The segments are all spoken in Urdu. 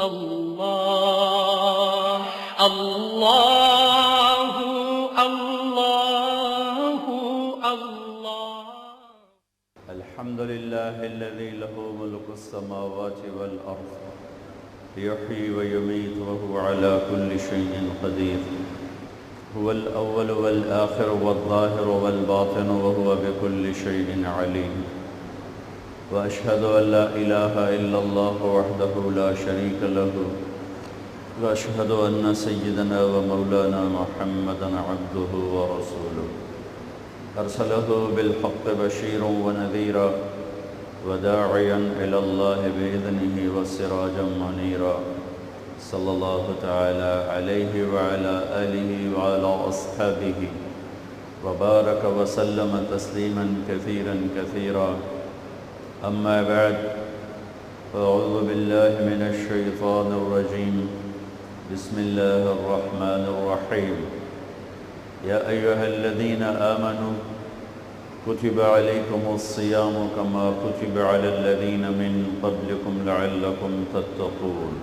الله الله الله الله. الحمد لله الذي له ملك السماوات والأرض يحيي ويميت وهو على كل شيء قدير. هو الأول والآخر والظاهر والباطن وهو بكل شيء عليم. وأشهد أن لا إله إلا الله وحده لا شريك له. وأشهد أن سيدنا ومولانا محمدا عبده ورسوله أرسله بالحق بشيرا ونذيرا وداعيا إلى الله بإذنه وسراجا منيرا. صلى الله تعالى عليه وعلى آله وعلى أصحابه وبارك وسلم تسليما كثيرا كثيرا. أما بعد، أعوذ بالله من الشيطان الرجيم. بسم الله الرحمن الرحيم. يا أيها الذين آمنوا كتب عليكم الصيام كما كتب على الذين من قبلكم لعلكم تتقون.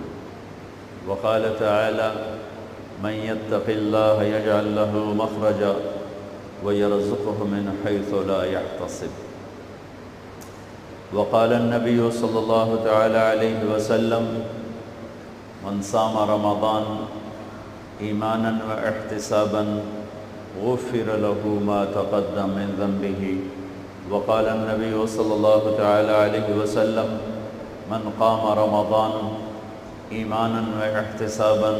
وقال تعالى: من يتق الله يجعل له مخرجا ويرزقه من حيث لا يحتسب. وقال النبي صلى الله تعالى عليه وسلم: من صام رمضان إيمانا واحتسابا غفر له ما تقدم من ذنبه. وقال النبي صلى الله تعالى عليه وسلم: من قام رمضان إيمانا واحتسابا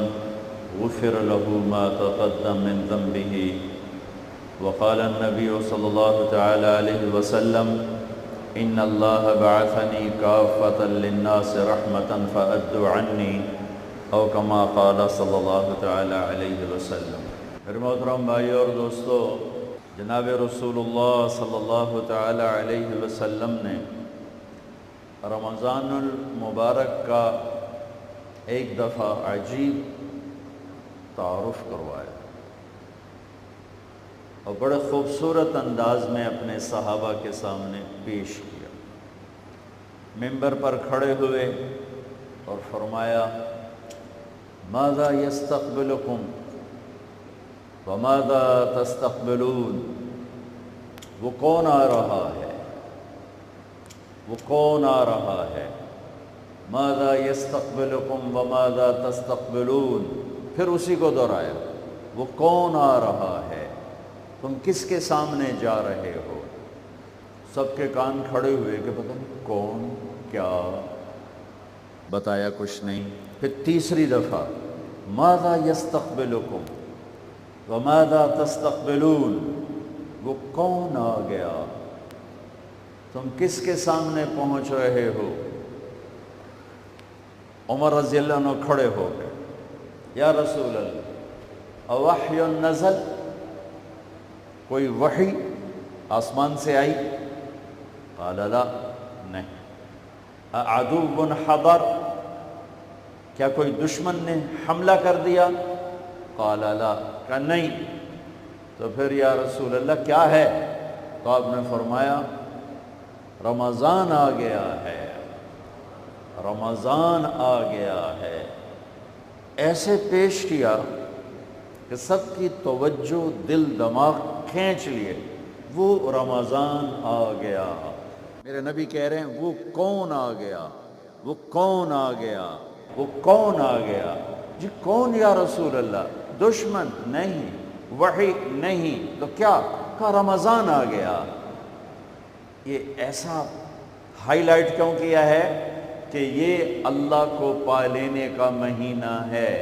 غفر له ما تقدم من ذنبه. وقال النبي صلى الله تعالى عليه وسلم: إن الله بعثني كافة للناس رحمة فأدوا عني، أو كما قال صلی اللہ تعالی علیہ وسلم. میرے محترم بھائیو اور دوستو، جناب رسول اللہ صلی اللہ تعالی علیہ وسلم نے رمضان المبارک کا ایک دفعہ عجیب تعارف کروایا اور بڑے خوبصورت انداز میں اپنے صحابہ کے سامنے پیش کیا. منبر پر کھڑے ہوئے اور فرمایا: ماذا يستقبلكم وماذا تستقبلون. وہ کون آ رہا ہے، وہ کون آ رہا ہے. ماذا يستقبلكم وماذا تستقبلون. پھر اسی کو دہرایا: وہ کون آ رہا ہے، تم کس کے سامنے جا رہے ہو. سب کے کان کھڑے ہوئے کہ پتہ نہیں کون، کیا، بتایا کچھ نہیں. پھر تیسری دفعہ: ماذا يستقبلكم وماذا تستقبلون. وہ کون آ گیا، تم کس کے سامنے پہنچ رہے ہو. عمر رضی اللہ عنہ کھڑے ہو گئے: یا رسول اللہ، اوحی نزل، کوئی وحی آسمان سے آئی؟ قال لا، نہیں. اعدو حضر، کیا کوئی دشمن نے حملہ کر دیا؟ قال لا، کہ نہیں. تو پھر یا رسول اللہ کیا ہے؟ تو آپ نے فرمایا: رمضان آ گیا ہے، رمضان آ گیا ہے. ایسے پیش کیا کہ سب کی توجہ، دل دماغ کھینچ لیے. وہ رمضان آ گیا. میرے نبی کہہ رہے ہیں: وہ کون آ گیا، وہ کون آ گیا، وہ کون آ گیا. جی کون یا رسول اللہ؟ دشمن نہیں، وحی نہیں، تو کیا؟ کہ رمضان آ گیا. یہ ایسا ہائی لائٹ کیوں کیا ہے کہ یہ اللہ کو پا لینے کا مہینہ ہے،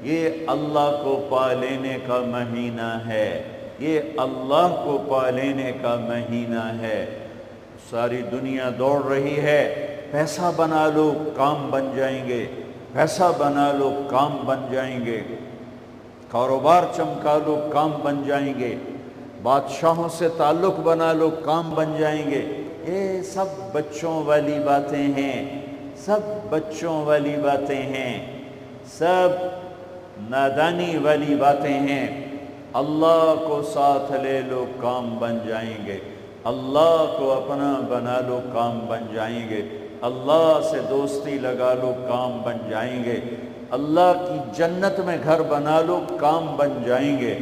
یہ اللہ کو پا لینے کا مہینہ ہے، یہ اللہ کو پا لینے کا مہینہ ہے. ساری دنیا دوڑ رہی ہے، پیسہ بنا لو کام بن جائیں گے، پیسہ بنا لو کام بن جائیں گے، کاروبار چمکا لو کام بن جائیں گے، بادشاہوں سے تعلق بنا لو کام بن جائیں گے. یہ سب بچوں والی باتیں ہیں، سب بچوں والی باتیں ہیں، سب نادانی والی باتیں ہیں. اللہ کو ساتھ لے لو کام بن جائیں گے، اللہ کو اپنا بنا لو کام بن جائیں گے. اللہ سے دوستی لگا لو کام بن جائیں گے، اللہ کی جنت میں گھر بنا لو کام بن جائیں گے،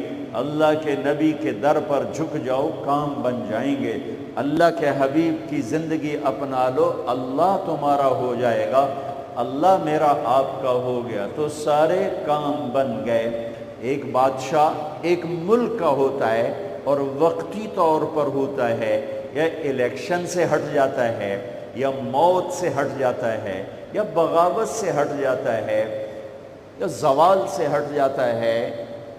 اللہ کے نبی کے در پر جھک جاؤ کام بن جائیں گے، اللہ کے حبیب کی زندگی اپنا لو اللہ تمہارا ہو جائے گا، اللہ میرا آپ کا ہو گیا تو سارے کام بن گئے۔ ایک بادشاہ ایک ملک کا ہوتا ہے اور وقتی طور پر ہوتا ہے، یا الیکشن سے ہٹ جاتا ہے، یا موت سے ہٹ جاتا ہے، یا بغاوت سے ہٹ جاتا ہے، یا زوال سے ہٹ جاتا ہے،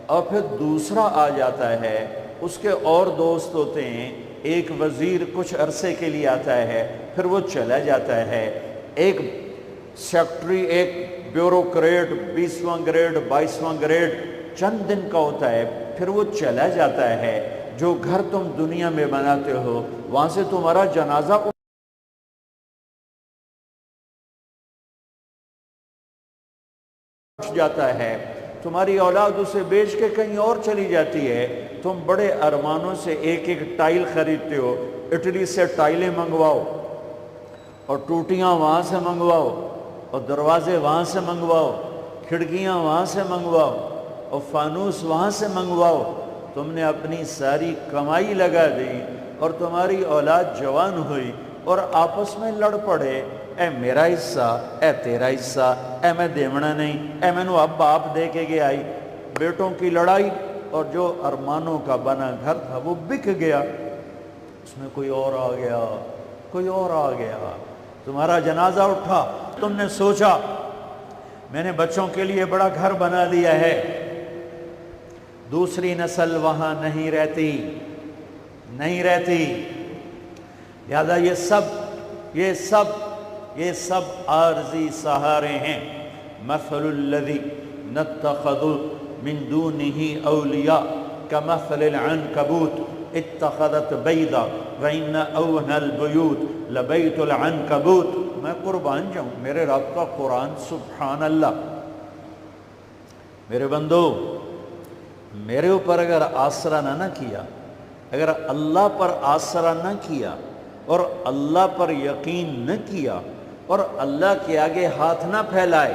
اور پھر دوسرا آ جاتا ہے، اس کے اور دوست ہوتے ہیں، ایک وزیر کچھ عرصے کے لیے آتا ہے پھر وہ چلا جاتا ہے، ایک سیکٹری ایک بیوروکریٹ 20واں گریڈ 22واں گریڈ چند دن کا ہوتا ہے پھر وہ چلا جاتا ہے۔ جو گھر تم دنیا میں بناتے ہو وہاں سے تمہارا جنازہ اٹھ جاتا ہے، تمہاری اولاد اسے بیچ کے کہیں اور چلی جاتی ہے، تم بڑے ارمانوں سے ایک ایک ٹائل خریدتے ہو، اٹلی سے ٹائلیں منگواؤ اور ٹوٹیاں وہاں سے منگواؤ اور دروازے وہاں سے منگواؤ، کھڑکیاں وہاں سے منگواؤ اور فانوس وہاں سے منگواؤ، تم نے اپنی ساری کمائی لگا دی اور تمہاری اولاد جوان ہوئی اور آپس میں لڑ پڑے، اے میرا حصہ، اے تیرا حصہ، اے میں دیونا نہیں، اے میں نو اب باپ دے کے گیا آئی، بیٹوں کی لڑائی، اور جو ارمانوں کا بنا گھر تھا وہ بک گیا، اس میں کوئی اور آ گیا، کوئی اور آ گیا، تمہارا جنازہ اٹھا، تم نے سوچا میں نے بچوں کے لیے بڑا گھر بنا دیا ہے، دوسری نسل وہاں نہیں رہتی، لہذا یہ سب عارضی سہارے ہیں۔ مثل الذی نتخذوا من دونہ اولیاء کمثل العنکبوت اتخذت بیضا وإن اوہن البیوت لبیت العنکبوت۔ میں قربان جاؤں، میرے رب کا قرآن، سبحان اللہ۔ میرے بندو، میرے اوپر اگر آسرا نہ کیا، اگر اللہ پر آسرا نہ کیا اور اللہ پر یقین نہ کیا اور اللہ کے آگے ہاتھ نہ پھیلائے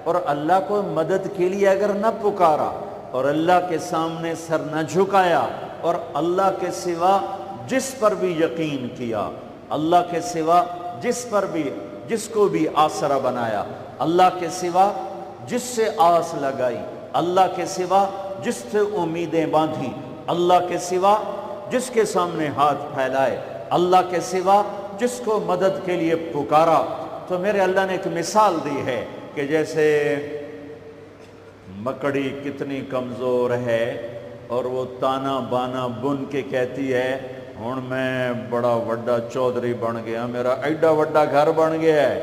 اور اللہ کو مدد کے لیے اگر نہ پکارا اور اللہ کے سامنے سر نہ جھکایا اور اللہ کے سوا جس پر بھی یقین کیا، اللہ کے سوا جس کو بھی آسرا بنایا، اللہ کے سوا جس سے آس لگائی، اللہ کے سوا جس سے امیدیں باندھی، اللہ کے سوا جس کے سامنے ہاتھ پھیلائے، اللہ کے سوا جس کو مدد کے لیے پکارا، تو میرے اللہ نے ایک مثال دی ہے کہ جیسے مکڑی کتنی کمزور ہے اور وہ تانا بانا بن کے کہتی ہے ہن میں بڑا وڈا چودھری بن گیا، میرا ایڈا وڈا گھر بن گیا ہے،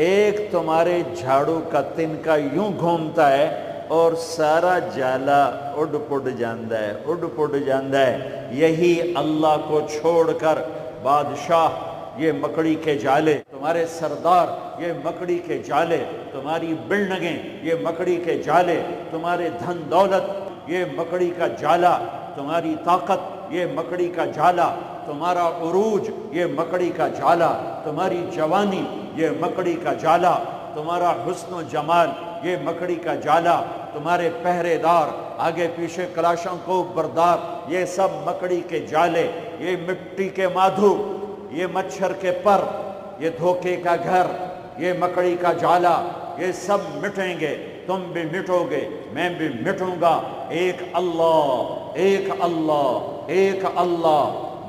ایک تمہارے جھاڑو کا تنکا یوں گھومتا ہے اور سارا جالا اڈ پڈ جاندہ ہے۔ یہی اللہ کو چھوڑ کر بادشاہ یہ مکڑی کے جالے، تمہارے سردار یہ مکڑی کے جالے، تمہاری بلڈنگیں یہ مکڑی کے جالے، تمہارے دھن دولت یہ مکڑی کا جالا، تمہاری طاقت یہ مکڑی کا جالا، تمہارا عروج یہ مکڑی کا جالا، تمہاری جوانی یہ مکڑی کا جالا، تمہارا حسن و جمال یہ مکڑی کا جالا، تمہارے پہرے دار آگے پیچھے کلاشوں کو بردار یہ سب مکڑی کے جالے، یہ مٹی کے مادھو، یہ مچھر کے پر، یہ دھوکے کا گھر، یہ مکڑی کا جالا، یہ سب مٹیں گے، تم بھی مٹو گے، میں بھی مٹوں گا، ایک اللہ، ایک اللہ، ایک اللہ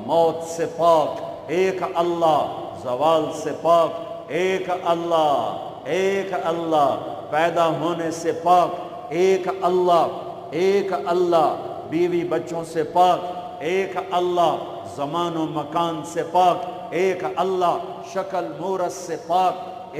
موت سے پاک، ایک اللہ زوال سے پاک، ایک اللہ، ایک اللہ پیدا ہونے سے پاک، ایک اللہ بیوی بچوں سے پاک، ایک اللہ زمان و مکان سے پاک، ایک اللہ شکل مورت سے پاک،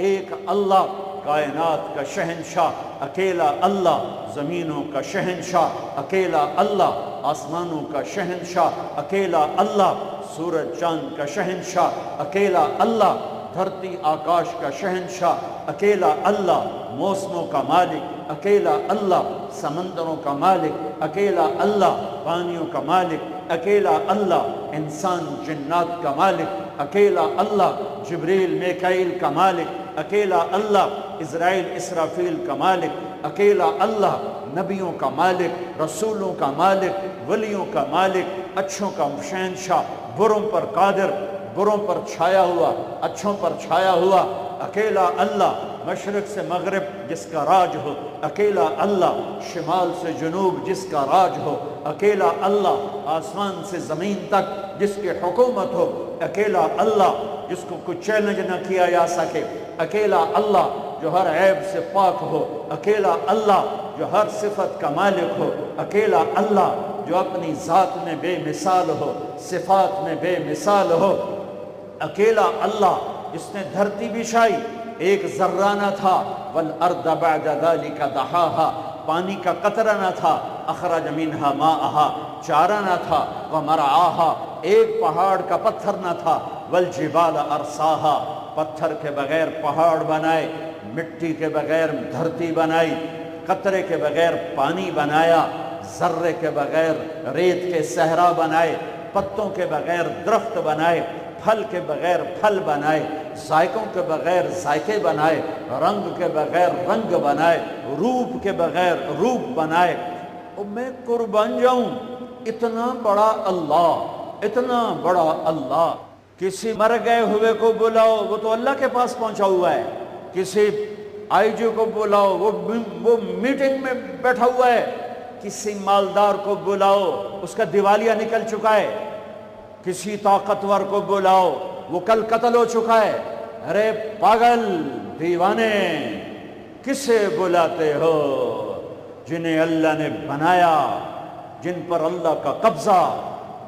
ایک اللہ کائنات کا شہنشاہ اکیلا اللہ، زمینوں کا شہنشاہ اکیلا اللہ، آسمانوں کا شہنشاہ اکیلا اللہ، سورج چاند کا شہنشاہ اکیلا اللہ، دھرتی آکاش کا شہنشاہ اکیلا اللہ، موسموں کا مالک اکیلا اللہ، سمندروں کا مالک اکیلا اللہ، پانیوں کا مالک اکیلا اللہ، انسان جنات کا مالک اکیلا اللہ جبریل میکائیل کا مالک، اکیلا اللہ اسرائیل اسرافیل کا مالک، اکیلا اللہ نبیوں کا مالک، رسولوں کا مالک، ولیوں کا مالک، اچھوں کا شہنشاہ، بروں پر قادر، بروں پر چھایا ہوا، اچھوں پر چھایا ہوا، اکیلا اللہ مشرق سے مغرب جس کا راج ہو، اکیلا اللہ شمال سے جنوب جس کا راج ہو، اکیلا اللہ آسمان سے زمین تک جس کی حکومت ہو، اکیلا اللہ جس کو کوئی چیلنج نہ کیا جا سکے، اکیلا اللہ جو ہر عیب سے پاک ہو، اکیلا اللہ جو ہر صفت کا مالک ہو، اکیلا اللہ جو اپنی ذات میں بے مثال ہو، صفات میں بے مثال ہو، اکیلا اللہ جس نے دھرتی بچھائی، ایک ذرہ نہ تھا، والارض بعد ذلك دحاها، پانی کا قطرہ نہ تھا، اخرج منها ماءها، چارہ نہ تھا، ومرعاها، ایک پہاڑ کا پتھر نہ تھا، والجبال ارساها، پتھر کے بغیر پہاڑ بنائے، مٹی کے بغیر دھرتی بنائی، قطرے کے بغیر پانی بنایا، ذرے کے بغیر ریت کے صحرا بنائے، پتوں کے بغیر درخت بنائے، پھل کے بغیر پھل بنائے، ذائقوں کے بغیر ذائقے بنائے، رنگ کے بغیر رنگ بنائے، روپ کے بغیر روپ بنائے۔ اور میں قربان جاؤں، اتنا بڑا اللہ، اتنا بڑا اللہ، کسی مر گئے ہوئے کو بلاؤ وہ تو اللہ کے پاس پہنچا ہوا ہے، کسی آئی جی کو بلاؤ وہ میٹنگ میں بیٹھا ہوا ہے، کسی مالدار کو بلاؤ اس کا دیوالیہ نکل چکا ہے، کسی طاقتور کو بلاؤ وہ کل قتل ہو چکا ہے۔ ارے پاگل دیوانے، کسے بلاتے ہو؟ جنہیں اللہ نے بنایا، جن پر اللہ کا قبضہ،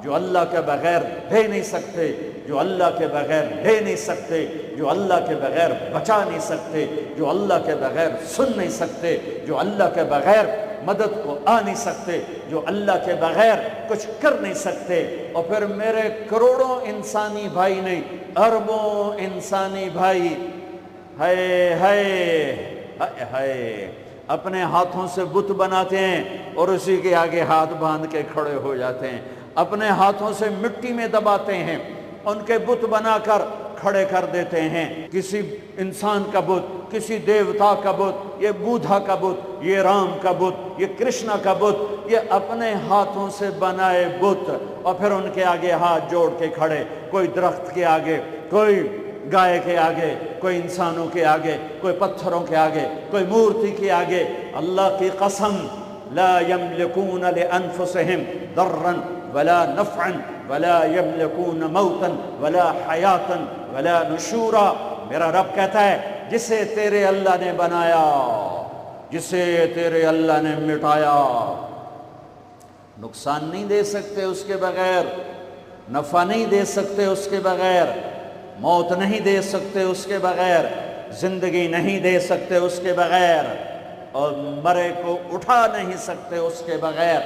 جو اللہ کے بغیر دے نہیں سکتے، جو اللہ کے بغیر لے نہیں سکتے، جو اللہ کے بغیر بچا نہیں سکتے، جو اللہ کے بغیر سن نہیں سکتے، جو اللہ کے بغیر مدد کو آ نہیں سکتے، جو اللہ کے بغیر کچھ کر نہیں سکتے۔ اور پھر میرے کروڑوں انسانی بھائی نہیں، اربوں انسانی بھائی، ہائے ہائے ہائے ہائے، اپنے ہاتھوں سے بت بناتے ہیں اور اسی کے آگے ہاتھ باندھ کے کھڑے ہو جاتے ہیں، اپنے ہاتھوں سے مٹی میں دباتے ہیں، ان کے بت بنا کر کھڑے کر دیتے ہیں، کسی انسان کا بت، کسی دیوتا کا بت، یہ بودھا کا بت، یہ رام کا بت، یہ کرشنا کا بت، یہ اپنے ہاتھوں سے بنائے بت، اور پھر ان کے آگے ہاتھ جوڑ کے کھڑے، کوئی درخت کے آگے، کوئی گائے کے آگے، کوئی انسانوں کے آگے، کوئی پتھروں کے آگے، کوئی مورتی کے آگے۔ اللہ کی قسم، لا یملکون لانفسہم ضرا ولا نفعا ولا یملکون موتا ولا حیاتا ولا نشورا۔ میرا رب کہتا ہے جسے تیرے اللہ نے بنایا، جسے تیرے اللہ نے مٹایا، نقصان نہیں دے سکتے اس کے بغیر، نفع نہیں دے سکتے اس کے بغیر، موت نہیں دے سکتے اس کے بغیر، زندگی نہیں دے سکتے اس کے بغیر، اور مرے کو اٹھا نہیں سکتے اس کے بغیر۔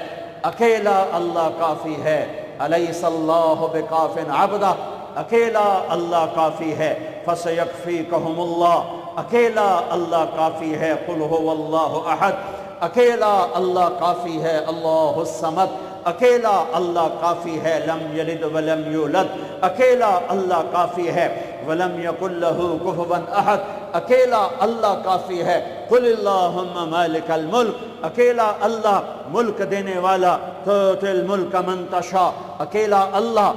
اکیلا اللہ کافی ہے، الیس اللہ بکاف عبدہ، اکیلا اللہ کافی ہے، فسیکفیکہم اللہ، اکیلا اللہ کافی ہے، قل هو اللہ احد، اکیلا اللہ کافی ہے، اللہ الصمد، اکیلا اللہ کافی ہے، لم یلد ولم یولد، اکیلا اللہ کافی ہے، ولم یکن لہ کفوا احد، اکیلا اللہ کافی ہے، قل اللہم مالک الملک، اکیلا اللہ ملک دینے والا، تؤتی الملک من تشاء، اکیلا اللہ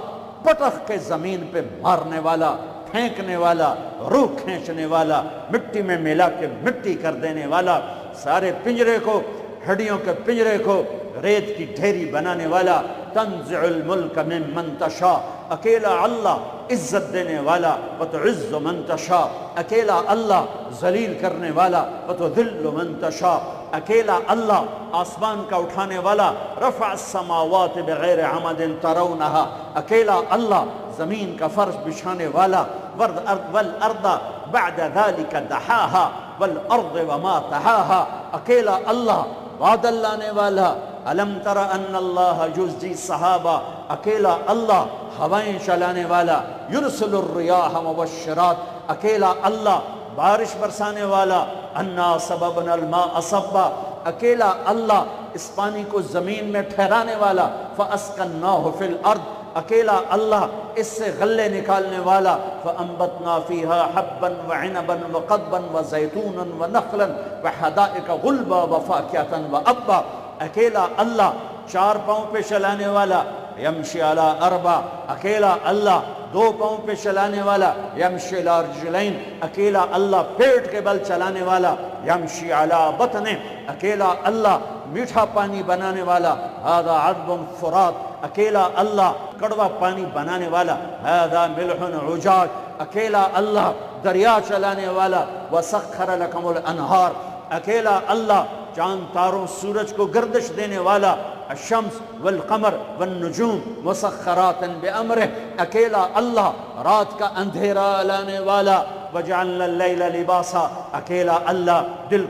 پٹخ کے زمین پہ مارنے والا، پھینکنے والا، روح کھینچنے والا، مٹی میں ملا کے مٹی کر دینے والا، سارے پنجرے کو، ہڈیوں کے پنجرے کو ریت کی ڈھیری بنانے والا، تنزع الملک ممن تشاء، اکیلا اللہ عزت دینے والا، وتعز من تشاء، اکیلا اللہ ذلیل کرنے والا، وتذل من تشاء، اکیلا اللہ آسمان کا اٹھانے والا، رفع السماوات بغیر عمد ترونہا، اکیلا اللہ زمین کا فرش بچھانے والا، والارض بعد ذلك دحاها والارض وما طحاها، اکیلا اللہ بادل لانے والا، الم تر ان اللہ یزجی السحابہ، اکیلا اللہ ہوائیں چلانے والا، یرسل الریاح مبشرات، اکیلا اللہ بارش برسانے والا، انا سببنا الماء صبا، اکیلا اللہ اس پانی کو زمین میں ٹھہرانے والا، فاسکناہ فی الارض، اکیلا اللہ اس سے غلے نکالنے والا، فَأَنبَتْنَا فِيهَا حَبًّا وَعِنَبًا وَقَضْبًا وَزَيْتُونًا وَنَخْلًا وَحَدَائِقَ غُلْبًا وَفَاكِهَةً وَأَبًّا، اکیلا اللہ چار پاؤں پہ چلانے والا، یمشی علی اربع، اکیلا اللہ دو پاؤں پہ چلانے والا، یمشی علی رجلین، اکیلا اللہ پیٹ کے بل چلانے والا، یمشی علی بطن، اکیلا اللہ میٹھا پانی بنانے والا، ھذا عذب فرات، اکیلا اللہ کڑوا پانی بنانے والا، ھذا ملح عجاج، اکیلا اللہ دریا چلانے والا، وسخر لکم الانہار، اکیلا اللہ چاند تاروں سورج کو گردش دینے والا، الشمس والقمر والنجوم مسخرات بامرہ، اکیلا اللہ رات کا اندھیرا لانے والا، وجعلنا اللیل لباسا، اکیلا اللہ دن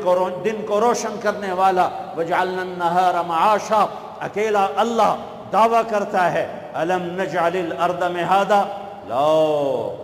کو روشن کرنے والا، وجعلنا النہار معاشا، اکیلا اللہ دعویٰ کرتا ہے الم نجعل الارض مہادا، لاؤ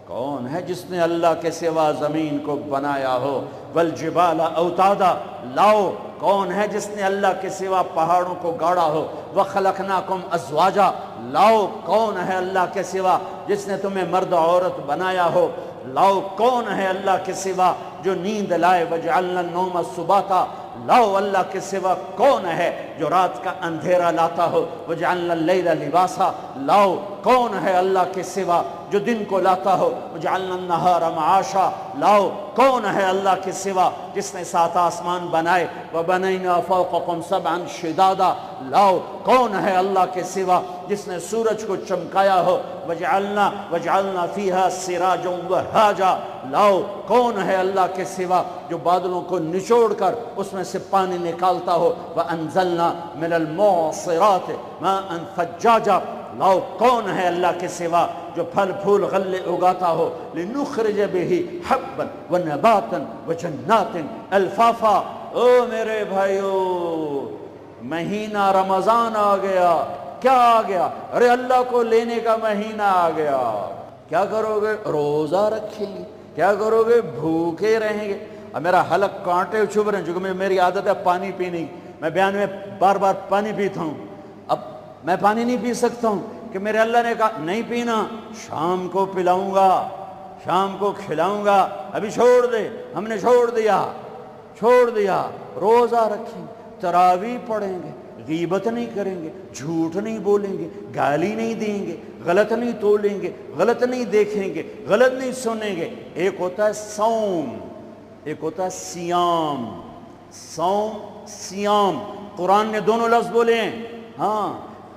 کون ہے جس نے اللہ کے سوا زمین کو بنایا ہو، والجبال اوتادا، لاؤ کون ہے جس نے اللہ کے سوا پہاڑوں کو گاڑا ہو، وخلقناکم ازواجا، لاؤ کون ہے اللہ کے سوا جس نے تمہیں مرد و عورت بنایا ہو، لاؤ کون ہے اللہ کے سوا جو نیند لائے، وجعلنا النوم سباتا، لاؤ اللہ کے سوا کون ہے جو رات کا اندھیرا لاتا ہو، وجعلنا اللیل لباسا، لاؤ کون ہے اللہ کے سوا جو دن کو لاتا ہو، وجعلنا النہار معاشا، لاؤ کون ہے اللہ کے سوا جس نے 7 آسمان بنائے، وبنینا فوقکم سبعا شدادا، لاؤ کون ہے اللہ کے سوا جس نے سورج کو چمکایا ہو، وجعلنا فیہا سراجا وہاجا، لاؤ کون ہے اللہ کے سوا جو بادلوں کو نچوڑ کر اس میں سے پانی نکالتا ہو، وانزلنا من المعصرات ماء ثجاجا، لاؤ کون ہے اللہ کے سوا جو پھل پھول غلے اگاتا ہو، لنخرج بہ حبا ونباتا وجنات الفافا، او میرے بھائیو مہینہ رمضان آ گیا، کیا آ گیا؟ ارے اللہ کو لینے کا مہینہ آ گیا، کیا کرو گے؟ روزہ رکھیں گے، کیا کرو گے؟ بھوکے رہیں گے۔ اب میرا حلق کانٹے چبھ رہے ہیں چونکہ میری عادت ہے پانی پینے کی، میں بیان میں بار بار پانی پیتا ہوں، اب میں پانی نہیں پی سکتا ہوں کہ میرے اللہ نے کہا نہیں پینا، شام کو پلاؤں گا، شام کو کھلاؤں گا، ابھی چھوڑ دے، ہم نے چھوڑ دیا، روزہ رکھیں، تراویح پڑھیں گے، غیبت نہیں کریں گے، جھوٹ نہیں بولیں گے، گالی نہیں دیں گے، غلط نہیں تولیں گے، غلط نہیں دیکھیں گے، غلط نہیں سنیں گے۔ ایک ہوتا ہے صوم، ایک ہوتا ہے سیام، صوم سیام، قرآن نے دونوں لفظ بولے ہیں، ہاں،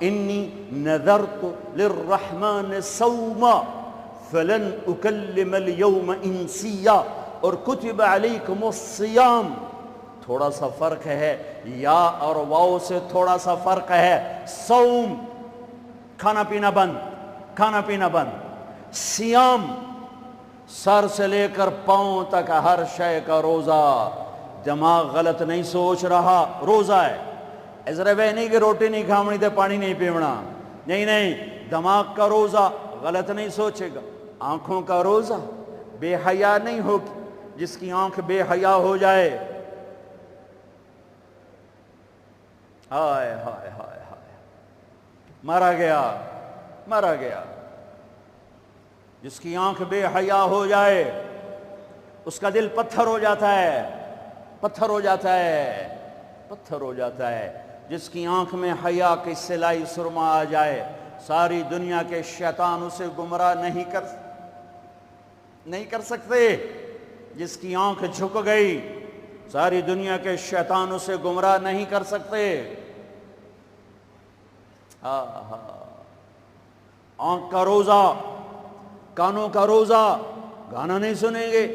انی نذرت للرحمن صوما فلن اکلم اليوم انسیا، اور کتب علیکم الصیام، تھوڑا سا فرق ہے، یا اور واو سے تھوڑا سا فرق ہے، صوم کھانا پینا بند، سیام سر سے لے کر پاؤں تک ہر شے کا روزہ، دماغ غلط نہیں سوچ رہا، روزہ ہے، ایسا وہ نہیں کہ روٹی نہیں کھاونی تے پانی نہیں پیونا، نہیں، دماغ کا روزہ غلط نہیں سوچے گا، آنکھوں کا روزہ بے حیا نہیں ہوگی، جس کی آنکھ بے حیا ہو جائے، ہائے ہائے ہائے ہائے، مارا گیا، جس کی آنکھ بے حیا ہو جائے اس کا دل پتھر ہو جاتا ہے، جس کی آنکھ میں حیا کی سلائی سرما آ جائے، ساری دنیا کے شیطان اسے گمراہ نہیں کر سکتے، جس کی آنکھ جھک گئی ساری دنیا کے شیطان اسے گمراہ نہیں کر سکتے۔ آنکھ کا روزہ، کانوں کا روزہ، گانا نہیں سنیں گے،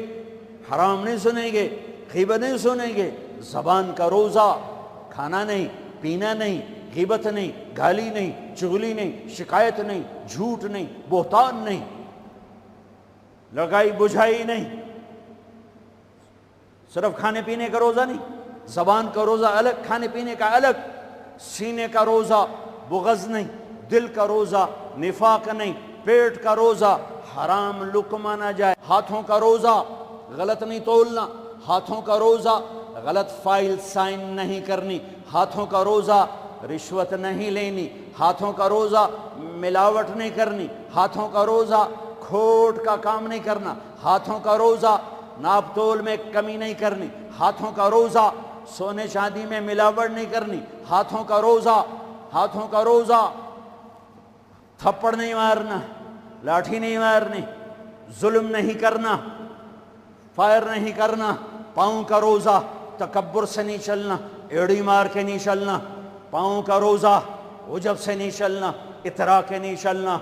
حرام نہیں سنیں گے، غیبت نہیں سنیں گے، زبان کا روزہ، کھانا نہیں، پینا نہیں، غیبت نہیں، گالی نہیں، چغلی نہیں، شکایت نہیں، جھوٹ نہیں، بہتان نہیں، لگائی بجھائی نہیں، صرف کھانے پینے کا روزہ نہیں، زبان کا روزہ الگ، کھانے پینے کا الگ، سینے کا روزہ بغض نہیں، دل کا روزہ نفاق نہیں، پیٹ کا روزہ حرام لقمہ نہ جائے، ہاتھوں کا روزہ غلط نہیں تولنا، ہاتھوں کا روزہ غلط فائل سائن نہیں کرنی، ہاتھوں کا روزہ رشوت نہیں لینی، ہاتھوں کا روزہ ملاوٹ نہیں کرنی، ہاتھوں کا روزہ کھوٹ کا کام نہیں کرنا، ہاتھوں کا روزہ ناپ تول میں کمی نہیں کرنی، ہاتھوں کا روزہ سونے چاندی میں ملاوٹ نہیں کرنی، ہاتھوں کا روزہ تھپڑ نہیں مارنا، لاٹھی نہیں مارنی، ظلم نہیں کرنا، فائر نہیں کرنا، پاؤں کا روزہ تکبر سے نہیں چلنا، ایڑی مار کے نہیں چلنا، پاؤں کا روزہ عجب سے نہیں چلنا، اطراء کے نہیں چلنا،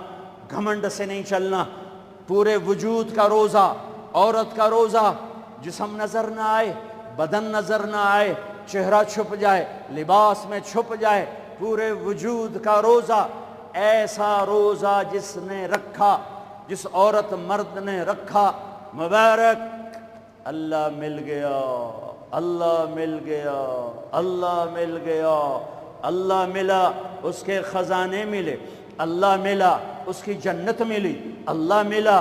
گھمنڈ سے نہیں چلنا، پورے وجود کا روزہ، عورت کا روزہ جسم نظر نہ آئے، بدن نظر نہ آئے، چہرہ چھپ جائے، لباس میں چھپ جائے، پورے وجود کا روزہ، ایسا روزہ جس نے رکھا، جس عورت مرد نے رکھا، مبارک، اللہ مل گیا، اللہ مل گیا، اللہ مل گیا، اللہ ملا، اس کے خزانے ملے، اللہ ملا، اس کی جنت ملی، اللہ ملا،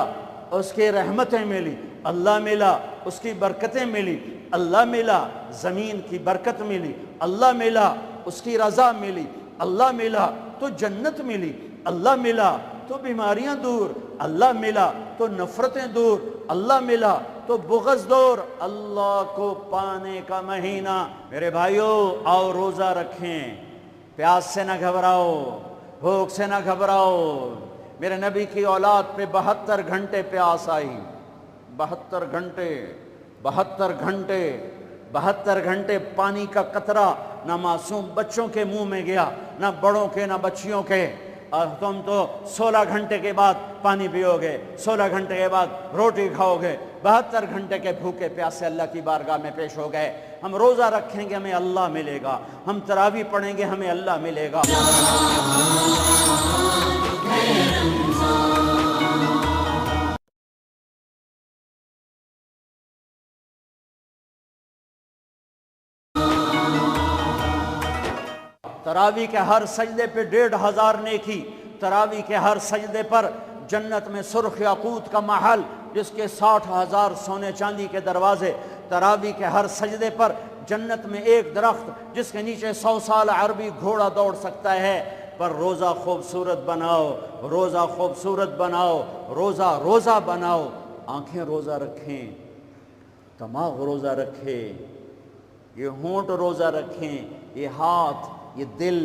اس کی رحمتیں ملی، اللہ ملا، اس کی برکتیں ملی، اللہ ملا، زمین کی برکت ملی، اللہ ملا، اس کی رضا ملی، اللہ ملا تو جنت ملی، اللہ ملا تو بیماریاں دور، اللہ ملا تو نفرتیں دور، اللہ ملا تو بغض دور، اللہ کو پانے کا مہینہ۔ میرے بھائیوں، آؤ روزہ رکھیں، پیاس سے نہ گھبراؤ، بھوک سے نہ گھبراؤ۔ میرے نبی کی اولاد پہ 72 گھنٹے پیاس آئی، 72 گھنٹے پانی کا قطرہ نہ معصوم بچوں کے منہ میں گیا، نہ بڑوں کے نہ بچیوں کے، اور تم تو 16 گھنٹے کے بعد پانی پیو گے، 16 گھنٹے کے بعد روٹی کھاؤ گے، 72 گھنٹے کے بھوکے پیاسے اللہ کی بارگاہ میں پیش ہو گئے۔ ہم روزہ رکھیں گے ہمیں اللہ ملے گا، ہم تراویح پڑھیں گے ہمیں اللہ ملے گا۔ تراویح کے ہر سجدے پہ 1500 نیکی، تراویح کے ہر سجدے پر جنت میں سرخ یاقوت کا محل جس کے 60,000 سونے چاندی کے دروازے، تراویح کے ہر سجدے پر جنت میں ایک درخت جس کے نیچے 100 سال عربی گھوڑا دوڑ سکتا ہے۔ پر روزہ خوبصورت بناؤ، روزہ خوبصورت بناؤ، روزہ بناؤ، آنکھیں روزہ رکھیں، دماغ روزہ رکھے، یہ ہونٹ روزہ رکھیں، یہ ہاتھ، یہ دل،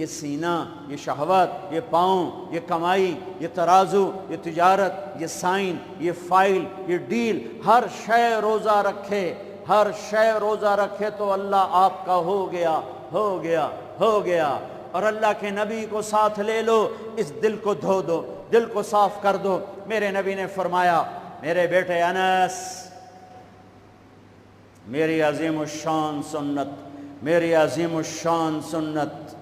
یہ سینہ، یہ شہوت، یہ پاؤں، یہ کمائی، یہ ترازو، یہ تجارت، یہ سائن، یہ فائل، یہ ڈیل، ہر شے روزہ رکھے، ہر شے روزہ رکھے تو اللہ آپ کا ہو گیا، ہو گیا، ہو گیا۔ اور اللہ کے نبی کو ساتھ لے لو، اس دل کو دھو دو، دل کو صاف کر دو۔ میرے نبی نے فرمایا، میرے بیٹے انس، میری عظیم الشان سنت، میری عظیم الشان سنت،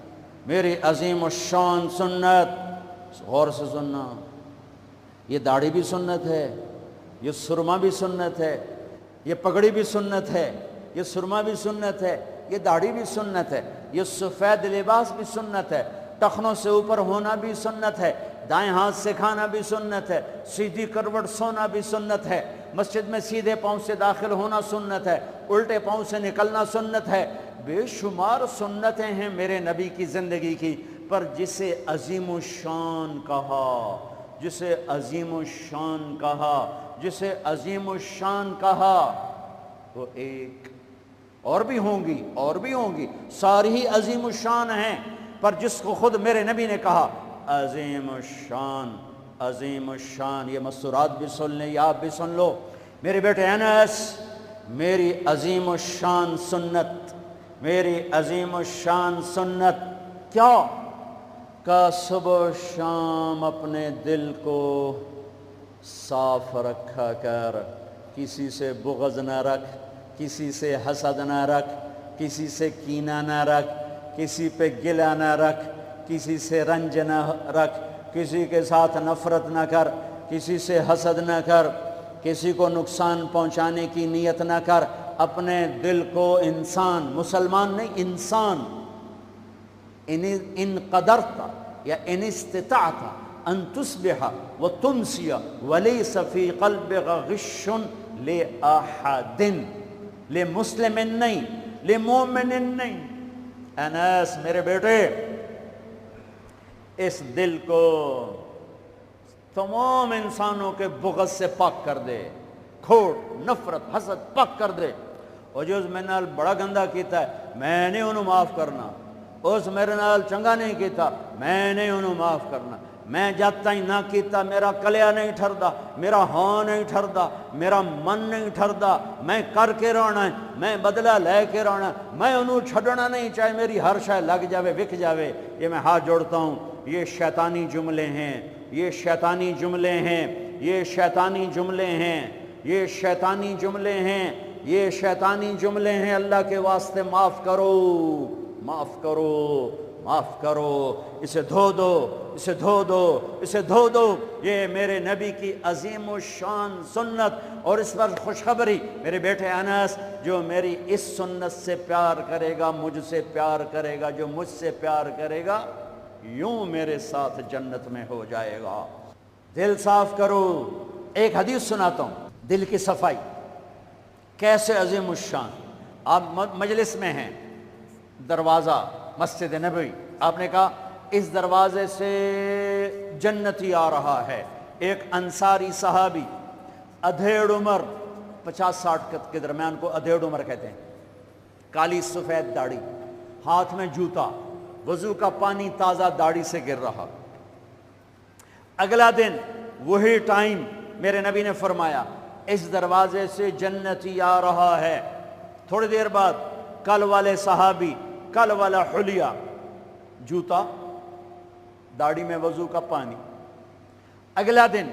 میری عظیم الشان سنت، غور سے سننا، یہ داڑھی بھی سنت ہے، یہ سرما بھی سنت ہے، یہ پگڑی بھی سنت ہے، یہ سرما بھی سنت ہے، یہ داڑھی بھی سنت ہے، یہ سفید لباس بھی سنت ہے، ٹخنوں سے اوپر ہونا بھی سنت ہے، دائیں ہاتھ سے کھانا بھی سنت ہے، سیدھی کروٹ سونا بھی سنت ہے، مسجد میں سیدھے پاؤں سے داخل ہونا سنت ہے، الٹے پاؤں سے نکلنا سنت ہے۔ بے شمار سنتیں ہیں میرے نبی کی زندگی کی، پر جسے عظیم الشان کہا، جسے عظیم الشان کہا، جسے عظیم الشان کہا، وہ ایک اور بھی ہوں گی، اور بھی ہوں گی، ساری ہی عظیم الشان ہیں، پر جس کو خود میرے نبی نے کہا عظیم الشان، عظیم الشان، یہ مستورات بھی سن لیں یا آپ بھی سن لو۔ میرے بیٹے انس، میری عظیم الشان سنت، میری عظیم الشان سنت کیا؟ کہ صبح و شام اپنے دل کو صاف رکھا کر، کسی سے بغض نہ رکھ، کسی سے حسد نہ رکھ، کسی سے کینہ نہ رکھ، کسی پہ گلہ نہ رکھ، کسی سے رنج نہ رکھ، کسی کے ساتھ نفرت نہ کر، کسی سے حسد نہ کر، کسی کو نقصان پہنچانے کی نیت نہ کر، اپنے دل کو انسان، مسلمان نہیں انسان، ان قدرت یا ان استطاعت ان تصبح وتمسی ولیس فی قلبک غش لأحد، لمسلم نہیں، لمومن نہیں۔ انس میرے بیٹے، اس دل کو تمام انسانوں کے بغض سے پاک کر دے، کھوٹ، نفرت، حسد پاک کر دے۔ اور جو میرے نال بڑا گندا کیتا ہے میں نہیں انہوں معاف کرنا، اس میرے نال چنگا نہیں کیتا میں نہیں انہوں معاف کرنا، میں جب تائیں نہ کیتا میرا کلیا نہیں ٹھردا، میرا ہاں نہیں ٹھردا، میرا من نہیں ٹھردا، میں کر کے رہنا ہے، میں بدلہ لے کے رہنا ہے، میں انہوں چھڑنا نہیں، چاہے میری ہر شے لگ جاوے وک جاوے۔ یہ میں ہاتھ جوڑتا ہوں، یہ شیطانی جملے ہیں، یہ شیطانی جملے ہیں، یہ شیطانی جملے ہیں، یہ شیطانی جملے ہیں، یہ شیطانی جملے ہیں۔ اللہ کے واسطے معاف کرو، معاف کرو، معاف کرو، اسے دھو دو، اسے دھو دو، اسے دھو دو۔ یہ میرے نبی کی عظیم الشان سنت، اور اس پر خوشخبری، میرے بیٹے انس، جو میری اس سنت سے پیار کرے گا مجھ سے پیار کرے گا، جو مجھ سے پیار کرے گا یوں میرے ساتھ جنت میں ہو جائے گا۔ دل صاف کرو۔ ایک حدیث سناتا ہوں، دل کی صفائی کیسے عظیم الشان۔ آپ مجلس میں ہیں، دروازہ مسجد نبوی، آپ نے کہا اس دروازے سے جنتی آ رہا ہے۔ ایک انصاری صحابی، ادھیڑ عمر، 50-60 کے درمیان کو ادھیڑ عمر کہتے ہیں، کالی سفید داڑھی، ہاتھ میں جوتا، وضو کا پانی تازہ داڑھی سے گر رہا۔ اگلا دن وہی ٹائم میرے نبی نے فرمایا اس دروازے سے جنتی آ رہا ہے۔ تھوڑی دیر بعد کل والے صحابی، کل والا حلیہ، جوتا، داڑھی میں وضو کا پانی۔ اگلا دن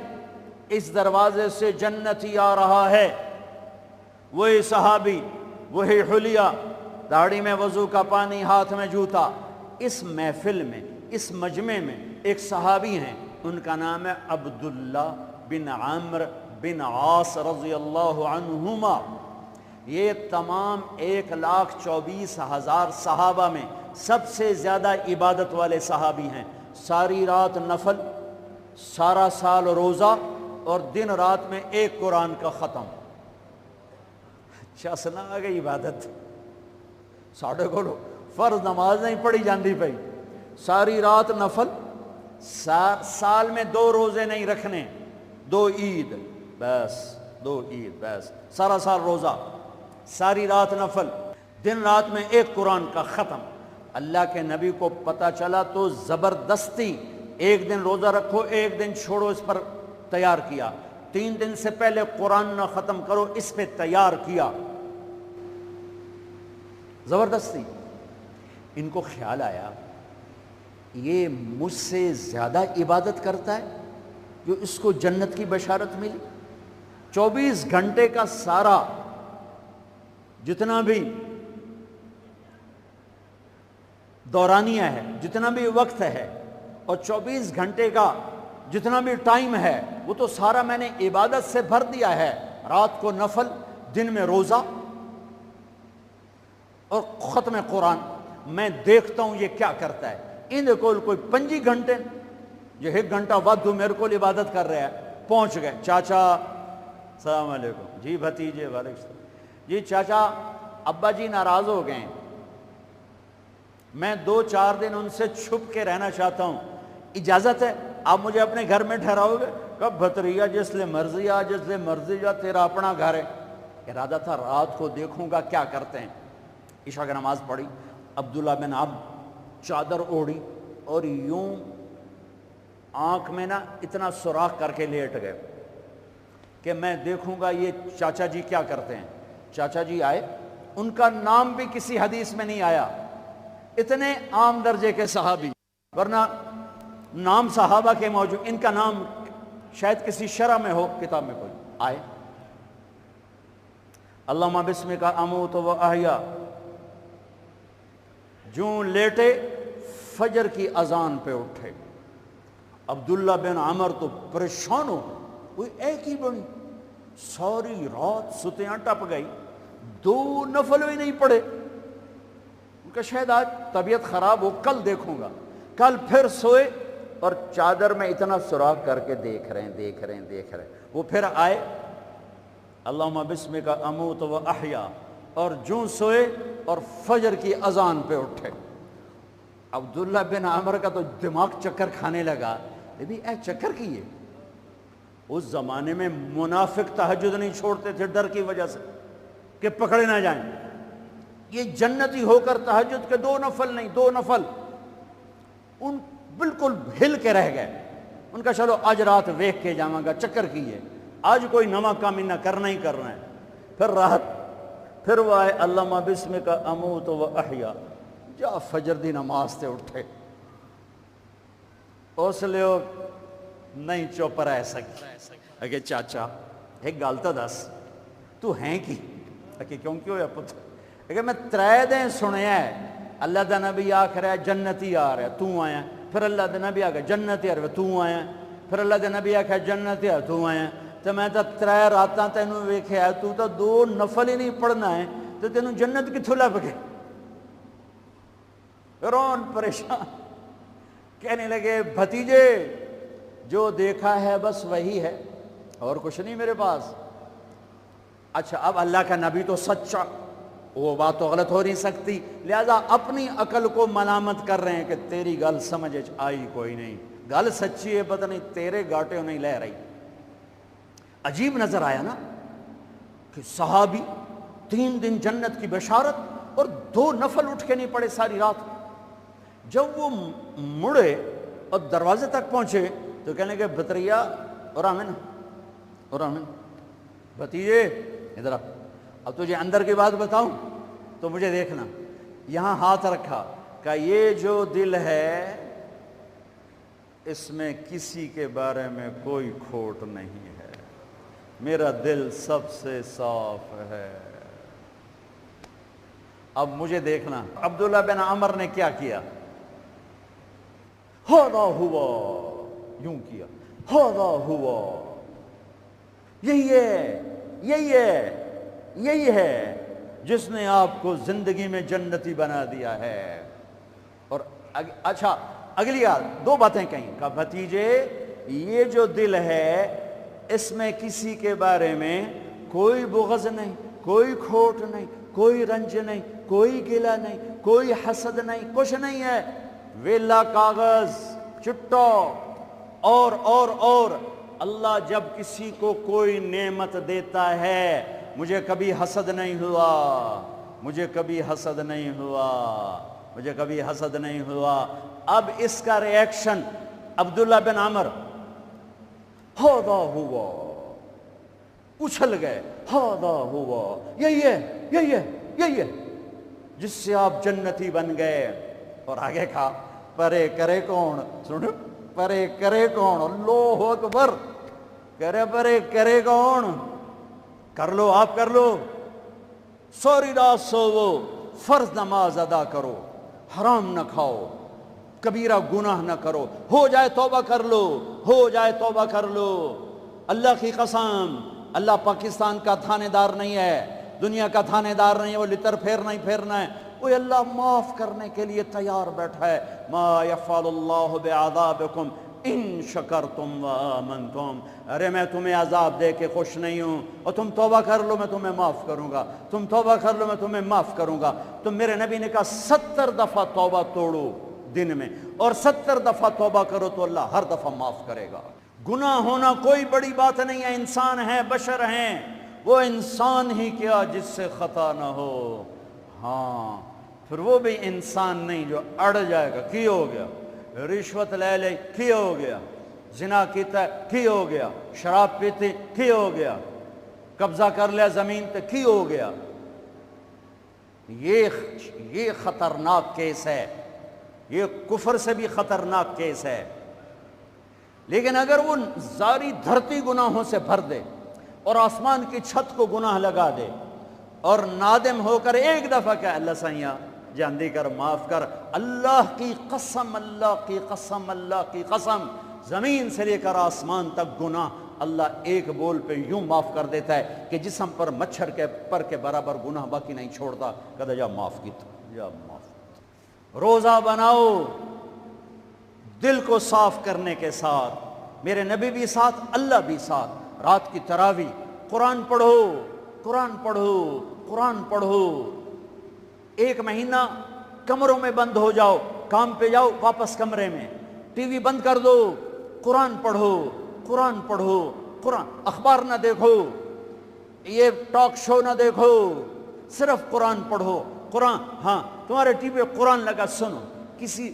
اس دروازے سے جنتی آ رہا ہے، وہی صحابی، وہی حلیہ، داڑھی میں وضو کا پانی، ہاتھ میں جوتا۔ اس محفل میں، اس مجمع میں ایک صحابی ہیں، ان کا نام ہے عبداللہ بن عمرو بن عاص رضی اللہ عنہما۔ یہ تمام 1,24,000 صحابہ میں سب سے زیادہ عبادت والے صحابی ہیں۔ ساری رات نفل، سارا سال روزہ، اور دن رات میں ایک قرآن کا ختم۔ شاسنا آ گئی عبادت، ساڑھے کو فرض نماز نہیں پڑھی جاندی پئی، ساری رات نفل، سال میں 2 روزے نہیں رکھنے، 2 عید بس، 2 عید بس، سارا سال روزہ، ساری رات نفل، دن رات میں ایک قرآن کا ختم۔ اللہ کے نبی کو پتہ چلا تو زبردستی ایک دن روزہ رکھو، ایک دن چھوڑو اس پر تیار کیا، 3 دن سے پہلے قرآن نہ ختم کرو اس پہ تیار کیا، زبردستی۔ ان کو خیال آیا یہ مجھ سے زیادہ عبادت کرتا ہے جو اس کو جنت کی بشارت ملی۔ 24 گھنٹے کا سارا جتنا بھی دورانیہ ہے، جتنا بھی وقت ہے، اور 24 گھنٹے کا جتنا بھی ٹائم ہے، وہ تو سارا میں نے عبادت سے بھر دیا ہے۔ رات کو نفل، دن میں روزہ اور ختم قرآن۔ میں دیکھتا ہوں یہ کیا کرتا ہے۔ ان کو کوئی 25 گھنٹے، جو 1 گھنٹہ وادو میرے کو عبادت کر رہا ہے۔ پہنچ گئے، چاچا السلام علیکم، جی بھتیجے وعلیکم السلام، جی چاچا ابا جی ناراض ہو گئے، میں 2-4 دن ان سے چھپ کے رہنا چاہتا ہوں، اجازت ہے؟ آپ مجھے اپنے گھر میں ٹھہراؤ گے؟ کب بھتریا جس لئے مرضی آ، جس لئے مرضی جا، تیرا اپنا گھر ہے۔ ارادہ تھا رات کو دیکھوں گا کیا کرتے ہیں۔ عشاء کی نماز پڑھی، عبداللہ بن عمرو چادر اوڑھی اور یوں آنکھ میں نا اتنا سوراخ کر کے لیٹ گئے کہ میں دیکھوں گا یہ چاچا جی کیا کرتے ہیں۔ چاچا جی آئے، ان کا نام بھی کسی حدیث میں نہیں آیا، اتنے عام درجے کے صحابی، ورنہ نام صحابہ کے موجود، ان کا نام شاید کسی شرح میں ہو، کتاب میں کوئی۔ آئے، اللہم بسمک اموت و احیا، جوں لیٹے فجر کی اذان پہ اٹھے۔ عبداللہ بن عمر تو پریشان ہو، کوئی ایک ہی بڑی، ساری رات ستیاں ٹپ گئی، 2 نفل بھی نہیں پڑے۔ ان کا شاید آج طبیعت خراب ہو، کل دیکھوں گا۔ کل پھر سوئے اور چادر میں اتنا سوراخ کر کے دیکھ رہے ہیں۔ وہ پھر آئے، اللہم بسمک اموت و احیا، اور جوں سوئے اور فجر کی اذان پہ اٹھے۔ عبداللہ بن عمر کا تو دماغ چکر کھانے لگا، بھی اے چکر کیے؟ اس زمانے میں منافق تہجد نہیں چھوڑتے تھے ڈر کی وجہ سے کہ پکڑے نہ جائیں، یہ جنتی ہو کر تہجد کے 2 نفل نہیں 2 نفل ان بالکل ہل کے رہ گئے۔ ان کا چلو آج رات ویکھ کے جاواں گا، چکر کیے آج کوئی نواں کام نہ کرنا ہی کرنا ہے۔ پھر رات پھر وہ آئے اللہم بسمک اموت و احیا، جا فجر دی نماز تے اٹھے۔ اس لیے نہیں چپ رہ سکی اگے چاچا ایک گل تو دس تو ہیں کی؟ کہ کیوں ہویا پتر؟ کہ میں 3 دن سنیا ہے اللہ دا نبی آکھ رہا ہے جنتی آ رہا ہے تو آیا، پھر اللہ دا نبی آکھ جنتی آ رہا ہے تو آیا، پھر اللہ دا نبی آکھ جنتی آ تو آیا، تو میں تو 3 راتاں تینوں ویکھیا ہے تو 2 نفل ہی نہیں پڑھنا ہے تو تینوں جنت کتھوں لب گئے؟ رون پریشان کہنے لگے بھتیجے جو دیکھا ہے بس وہی ہے اور کچھ نہیں میرے پاس۔ اچھا اب اللہ کا نبی تو سچا، وہ بات تو غلط ہو نہیں سکتی، لہذا اپنی عقل کو ملامت کر رہے ہیں کہ تیری گل سمجھ آئی کوئی نہیں، گل سچی ہے پتہ نہیں تیرے گاٹے نہیں لے رہی۔ عجیب نظر آیا نا کہ صحابی 3 دن جنت کی بشارت اور 2 نفل اٹھ کے نہیں پڑے ساری رات۔ جب وہ مڑے اور دروازے تک پہنچے تو کہنے کہ بطریہ اور آمن بھتیجے ادھر اب تجھے اندر کی بات بتاؤں تو مجھے دیکھنا۔ یہاں ہاتھ رکھا کہ یہ جو دل ہے اس میں کسی کے بارے میں کوئی کھوٹ نہیں ہے، میرا دل سب سے صاف ہے۔ اب مجھے دیکھنا عبداللہ بن عمر نے کیا کیا، ہاذا ہوا، یوں کیا، ہاذا ہوا، یہی ہے جس نے آپ کو زندگی میں جنتی بنا دیا ہے۔ اور اچھا اگلی 2 باتیں کہیں کہ بھتیجے یہ جو دل ہے اس میں کسی کے بارے میں کوئی بغض نہیں، کوئی کھوٹ نہیں، کوئی رنج نہیں، کوئی گلہ نہیں، کوئی حسد نہیں، کچھ نہیں ہے، ویلا کاغذ چٹا۔ اور اللہ جب کسی کو کوئی نعمت دیتا ہے مجھے کبھی حسد نہیں ہوا۔ اب اس کا ریاکشن عبداللہ بن عمر ہاذا ہوا، اچھل گئے، ہاذا ہوا، یہی ہے جس سے آپ جنتی بن گئے۔ اور آگے کہا پرے کرے کون، سنو پرے کرے کون، اللہ اکبر، کرے پرے کرے کون، کر لو آپ کر لو، سوری رات سوو، فرض نماز ادا کرو، حرام نہ کھاؤ، کبیرہ گناہ نہ کرو، ہو جائے توبہ کر لو۔ اللہ کی قسم اللہ پاکستان کا تھانے دار نہیں ہے، دنیا کا تھانے دار نہیں ہے، وہ لتر پھیرنا ہے، وہ اللہ معاف کرنے کے لیے تیار بیٹھا ہے۔ ما یفعل اللہ بعذابکم ان شکرتم و آمنتم، ارے میں تمہیں عذاب دے کے خوش نہیں ہوں، اور تم توبہ کر لو میں تمہیں معاف کروں گا، تم توبہ کر لو میں تمہیں معاف کروں گا۔ تو میرے نبی نے کہا 70 دفعہ توبہ توڑو دن میں، اور 70 دفعہ توبہ کرو تو اللہ ہر دفعہ معاف کرے گا۔ گناہ ہونا کوئی بڑی بات نہیں ہے، انسان ہیں، بشر ہیں، وہ انسان ہی کیا جس سے خطا نہ ہو، ہاں پھر وہ بھی انسان نہیں جو اڑ جائے گا، کی ہو گیا، رشوت لے لے کی ہو گیا، زنا کیتا کی ہو گیا، شراب پیتے کی ہو گیا، قبضہ کر لیا زمین تے کی ہو گیا۔ یہ خطرناک کیس ہے، یہ کفر سے بھی خطرناک کیس ہے۔ لیکن اگر وہ ساری دھرتی گناہوں سے بھر دے اور آسمان کی چھت کو گناہ لگا دے اور نادم ہو کر ایک دفعہ کہ اللہ سائیاں جاندی کر، معاف کر، اللہ کی قسم، اللہ کی قسم، اللہ کی قسم، زمین سے لے کر آسمان تک گناہ اللہ ایک بول پہ یوں معاف کر دیتا ہے کہ جسم پر مچھر کے پر کے برابر گناہ باقی نہیں چھوڑتا، کہتا جا معاف کی تو جا معاف۔ روزہ بناؤ دل کو صاف کرنے کے ساتھ، میرے نبی بھی ساتھ، اللہ بھی ساتھ، رات کی تراویح، قرآن پڑھو، 1 مہینہ کمروں میں بند ہو جاؤ، کام پہ جاؤ واپس کمرے میں، ٹی وی بند کر دو، قرآن پڑھو، قرآن پڑھو، قرآن، اخبار نہ دیکھو، یہ ٹاک شو نہ دیکھو، صرف قرآن پڑھو، قرآن، ہاں تمہارے ٹی وی قرآن لگا سنو، کسی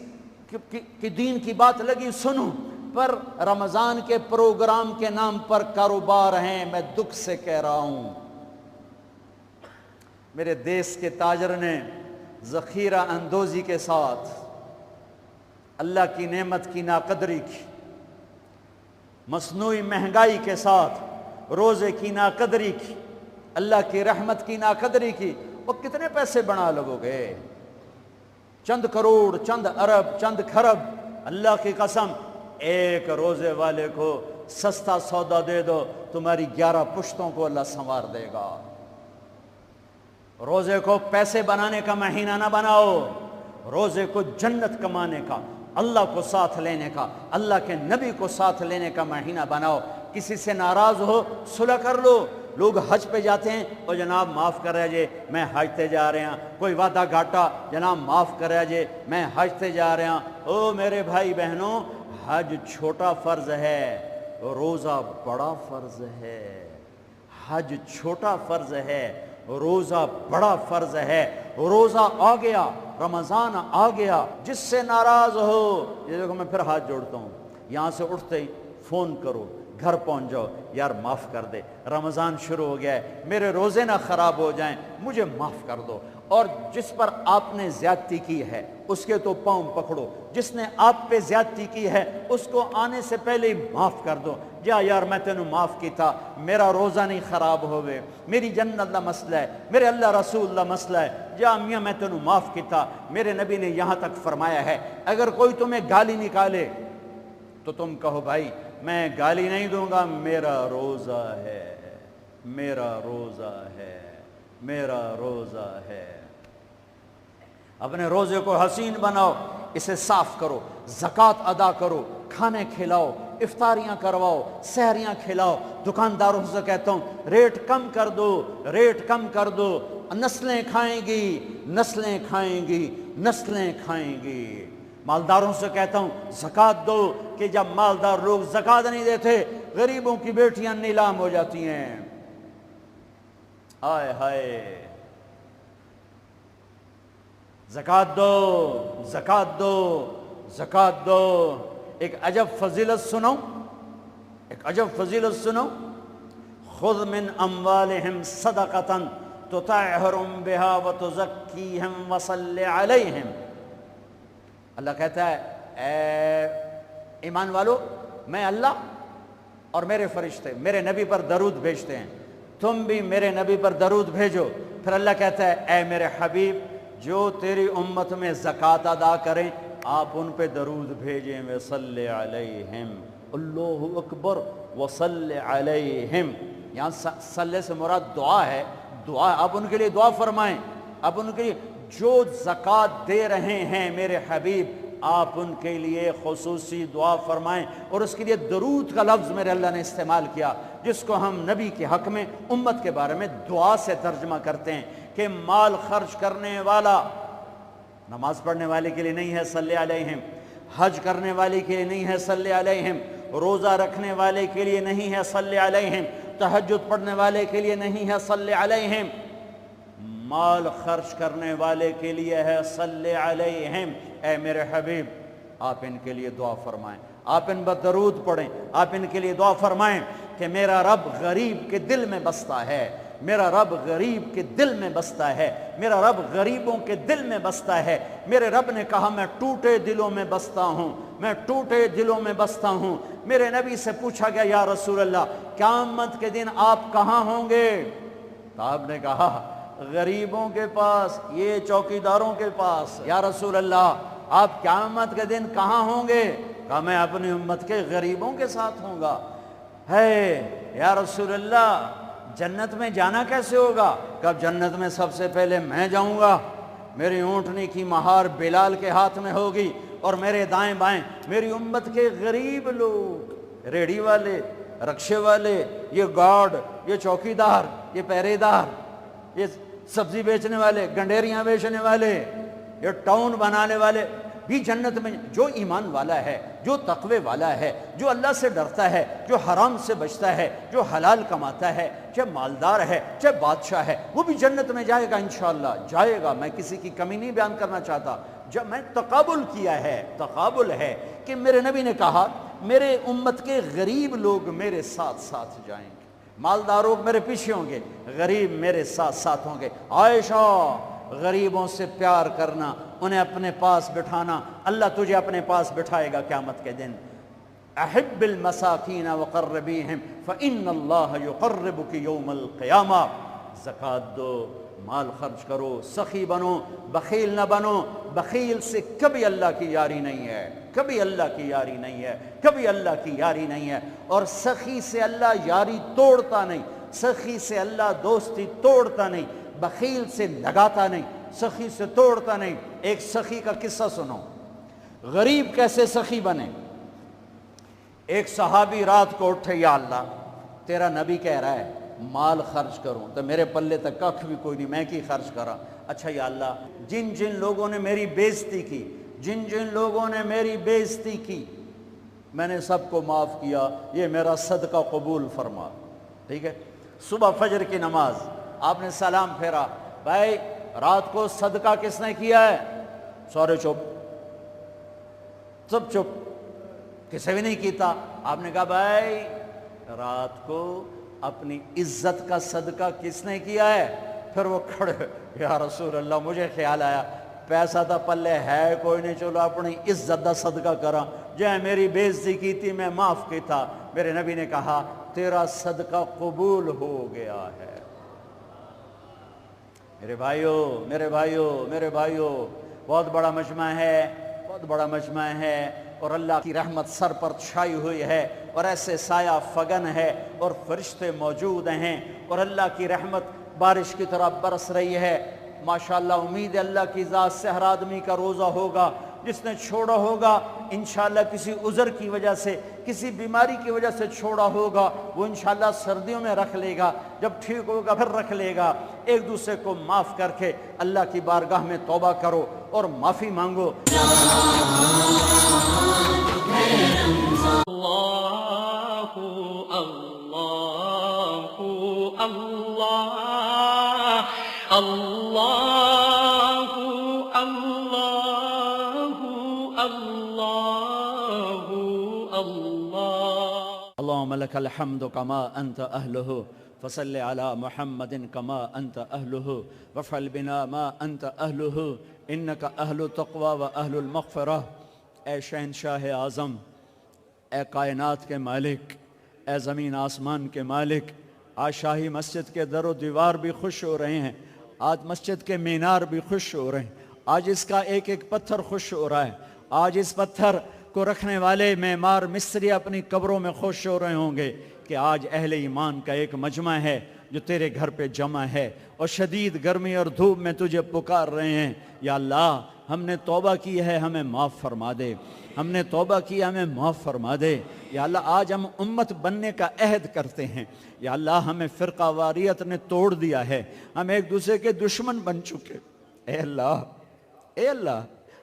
کی دین کی بات لگی سنو، پر رمضان کے پروگرام کے نام پر کاروبار ہیں۔ میں دکھ سے کہہ رہا ہوں، میرے دیس کے تاجر نے ذخیرہ اندوزی کے ساتھ اللہ کی نعمت کی ناقدری کی، مصنوعی مہنگائی کے ساتھ روزے کی ناقدری کی، اللہ کی رحمت کی ناقدری کی، وہ کتنے پیسے بنا لگو گے؟ چند کروڑ، چند ارب، چند کھرب۔ اللہ کی قسم، ایک روزے والے کو سستا سودا دے دو، تمہاری 11 پشتوں کو اللہ سنوار دے گا۔ روزے کو پیسے بنانے کا مہینہ نہ بناؤ، روزے کو جنت کمانے کا، اللہ کو ساتھ لینے کا، اللہ کے نبی کو ساتھ لینے کا مہینہ بناؤ۔ کسی سے ناراض ہو صلح کر لو۔ لوگ حج پہ جاتے ہیں، او جناب معاف کر رہے جی میں حج تے جا رہے ہیں، کوئی وعدہ گھاٹا، جناب معاف کر رہے جی میں حج تے جا رہے ہیں۔ او میرے بھائی بہنوں، حج چھوٹا فرض ہے، روزہ بڑا فرض ہے۔ حج چھوٹا فرض ہے، روزہ بڑا فرض ہے۔ روزہ آ گیا، رمضان آ گیا، جس سے ناراض ہو، یہ دیکھو میں پھر ہاتھ جوڑتا ہوں، یہاں سے اٹھتے ہی فون کرو، گھر پہنچ جاؤ، یار معاف کر دے، رمضان شروع ہو گیا ہے، میرے روزے نہ خراب ہو جائیں، مجھے معاف کر دو۔ اور جس پر آپ نے زیادتی کی ہے اس کے تو پاؤں پکڑو، جس نے آپ پہ زیادتی کی ہے اس کو آنے سے پہلے ہی معاف کر دو۔ جا یار میں تینوں معاف کیتا، میرا روزہ نہیں خراب ہوئے، میری جنت دا مسئلہ ہے، میرے اللہ رسول دا مسئلہ ہے، جا میاں میں تینوں معاف کیتا۔ میرے نبی نے یہاں تک فرمایا ہے اگر کوئی تمہیں گالی نکالے تو تم کہو بھائی میں گالی نہیں دوں گا، میرا روزہ ہے، میرا روزہ ہے، میرا روزہ ہے۔ اپنے روزے کو حسین بناؤ، اسے صاف کرو، زکوٰۃ ادا کرو، کھانے کھلاؤ، افطاریاں کرواؤ، سحریاں کھلاؤ۔ دکانداروں سے کہتا ہوں ریٹ کم کر دو، ریٹ کم کر دو، نسلیں کھائیں گی، نسلیں کھائیں گی، نسلیں کھائیں گی۔ مالداروں سے کہتا ہوں زکوٰۃ دو، کہ جب مالدار لوگ زکوٰۃ نہیں دیتے غریبوں کی بیٹیاں نیلام ہو جاتی ہیں۔ ہائے ہائے، زکوٰۃ دو، زکوٰۃ دو، زکوٰۃ دو۔ ایک عجب فضیلت سنو، ایک عجب فضیلت سنو، خذ من اموالہم صدقۃ تطہرہم بہا وتزکیہم وصل علیہم۔ اللہ کہتا ہے اے ایمان والو، میں اللہ اور میرے فرشتے میرے نبی پر درود بھیجتے ہیں، تم بھی میرے نبی پر درود بھیجو۔ پھر اللہ کہتا ہے اے میرے حبیب، جو تیری امت میں زکوٰۃ ادا کریں آپ ان پہ درود بھیجیں، وصلی علیہم، اللہ اکبر، وصلی علیہم۔ یہاں صلی سے مراد دعا ہے، دعا، آپ ان کے لیے دعا فرمائیں، آپ ان کے لیے جو زکوٰۃ دے رہے ہیں میرے حبیب آپ ان کے لیے خصوصی دعا فرمائیں۔ اور اس کے لیے درود کا لفظ میرے اللہ نے استعمال کیا، جس کو ہم نبی کے حق میں امت کے بارے میں دعا سے ترجمہ کرتے ہیں کہ مال خرچ کرنے والا نماز پڑھنے والے کے لیے نہیں ہے صلی علیہم، حج کرنے والے کے لیے نہیں ہے صلی علیہم، روزہ رکھنے والے کے لیے نہیں ہے صلی علیہم، تہجد پڑھنے والے کے لیے نہیں ہے صلی علیہم، مال خرچ کرنے والے کے لیے ہے صلی علیہم۔ اے میرے حبیب آپ ان کے لیے دعا فرمائیں، آپ ان پر درود پڑھیں، آپ ان کے لیے دعا فرمائیں کہ میرا رب غریب کے دل میں بستا ہے، میرا رب غریب کے دل میں بستا ہے، میرا رب غریبوں کے دل میں بستا ہے۔ میرے رب نے کہا میں ٹوٹے دلوں میں بستا ہوں، میں ٹوٹے دلوں میں بستا ہوں۔ میرے نبی سے پوچھا گیا یا رسول اللہ قیامت کے دن آپ کہاں ہوں گے؟ تو آپ نے کہا غریبوں کے پاس، یہ چوکیداروں کے پاس۔ یا رسول اللہ آپ قیامت کے دن کہاں ہوں گے؟ کہا میں اپنی امت کے غریبوں کے ساتھ ہوں گا۔ ہے یا رسول اللہ جنت میں جانا کیسے ہوگا؟ کب جنت میں سب سے پہلے میں جاؤں گا، میری اونٹنی کی مہار بلال کے ہاتھ میں ہوگی اور میرے دائیں بائیں میری امت کے غریب لوگ، ریڑھی والے، رکشے والے، یہ گارڈ، یہ چوکیدار، یہ پہرے دار، یہ سبزی بیچنے والے، گنڈیریاں بیچنے والے، یہ ٹاؤن بنانے والے، بھی جنت میں، جو ایمان والا ہے، جو تقوی والا ہے، جو اللہ سے ڈرتا ہے، جو حرام سے بچتا ہے، جو حلال کماتا ہے، چاہے مالدار ہے چاہے بادشاہ ہے، وہ بھی جنت میں جائے گا انشاءاللہ، جائے گا۔ میں کسی کی کمی نہیں بیان کرنا چاہتا، جب میں تقابل کیا ہے، تقابل ہے کہ میرے نبی نے کہا میرے امت کے غریب لوگ میرے ساتھ ساتھ جائیں گے، مالدار لوگ میرے پیچھے ہوں گے، غریب میرے ساتھ ساتھ ہوں گے۔ عائشہ، غریبوں سے پیار کرنا، انہیں اپنے پاس بٹھانا، اللہ تجھے اپنے پاس بٹھائے گا قیامت کے دن۔ احب المساکین وقربیہم فإن اللہ یقربک یوم القیامہ۔ زکوٰۃ دو، مال خرچ کرو، سخی بنو، بخیل نہ بنو۔ بخیل سے کبھی اللہ کی یاری نہیں ہے، کبھی اللہ کی یاری نہیں ہے، کبھی اللہ کی یاری نہیں ہے۔ اور سخی سے اللہ یاری توڑتا نہیں، سخی سے اللہ دوستی توڑتا نہیں، بخیل سے لگاتا نہیں، سخی سے توڑتا نہیں۔ ایک سخی کا قصہ سنو، غریب کیسے سخی بنے۔ ایک صحابی رات کو اٹھے، یا اللہ تیرا نبی کہہ رہا ہے مال خرچ کروں تو میرے پلے تک ککھ بھی کوئی نہیں، میں کی خرچ کرا۔ اچھا یا اللہ، جن جن لوگوں نے میری بےزتی کی، جن جن لوگوں نے میری بےزتی کی، میں نے سب کو معاف کیا، یہ میرا صدقہ قبول فرما۔ ٹھیک ہے، صبح فجر کی نماز آپ نے سلام پھیرا، بھائی رات کو صدقہ کس نے کیا ہے؟ سارے چپ، سب چپ، کسی بھی نہیں کیتا۔ آپ نے کہا بھائی رات کو اپنی عزت کا صدقہ کس نے کیا ہے؟ پھر وہ کھڑے، یا رسول اللہ مجھے خیال آیا پیسہ تھا پلے ہے کوئی نہیں، چلو اپنی عزت دا صدقہ کرا، جہاں میری بے عزتی کی تھی میں معاف کی تھا۔ میرے نبی نے کہا تیرا صدقہ قبول ہو گیا ہے۔ میرے بھائیو، میرے بھائیو، میرے بھائیو، بہت بڑا مجمع ہے، بہت بڑا مجمع ہے، اور اللہ کی رحمت سر پر چھائی ہوئی ہے، اور ایسے سایہ فگن ہے، اور فرشتے موجود ہیں، اور اللہ کی رحمت بارش کی طرح برس رہی ہے۔ ماشاءاللہ امید ہے اللہ کی ذات سے ہر آدمی کا روزہ ہوگا، جس نے چھوڑا ہوگا انشاءاللہ کسی عذر کی وجہ سے، کسی بیماری کی وجہ سے چھوڑا ہوگا، وہ انشاءاللہ سردیوں میں رکھ لے گا، جب ٹھیک ہوگا پھر رکھ لے گا۔ ایک دوسرے کو معاف کر کے اللہ کی بارگاہ میں توبہ کرو اور معافی مانگو۔ اللہ اللہ اللہ اللہ اللہم لک الحمد کما انت اہلہ فصل علی محمد کما انت اہلہ وفعل بنا ما انت اہلہ انک اہل التقوی و اہل المغفرہ۔ اے شہنشاہ اعظم، اے کائنات کے مالک، اے زمین آسمان کے مالک، آج شاہی مسجد کے در و دیوار بھی خوش ہو رہے ہیں، آج مسجد کے مینار بھی خوش ہو رہے ہیں، آج اس کا ایک ایک پتھر خوش ہو رہا ہے، آج اس پتھر کو رکھنے والے معمار مستری اپنی قبروں میں خوش ہو رہے ہوں گے کہ آج اہل ایمان کا ایک مجمع ہے جو تیرے گھر پہ جمع ہے، اور شدید گرمی اور دھوپ میں تجھے پکار رہے ہیں۔ یا اللہ ہم نے توبہ کی ہے، ہمیں معاف فرما دے، ہم نے توبہ کی، ہمیں معاف فرما دے۔ یا اللہ آج ہم امت بننے کا عہد کرتے ہیں، یا اللہ ہمیں فرقہ واریت نے توڑ دیا ہے، ہم ایک دوسرے کے دشمن بن چکے۔ اے اللہ، اے اللہ،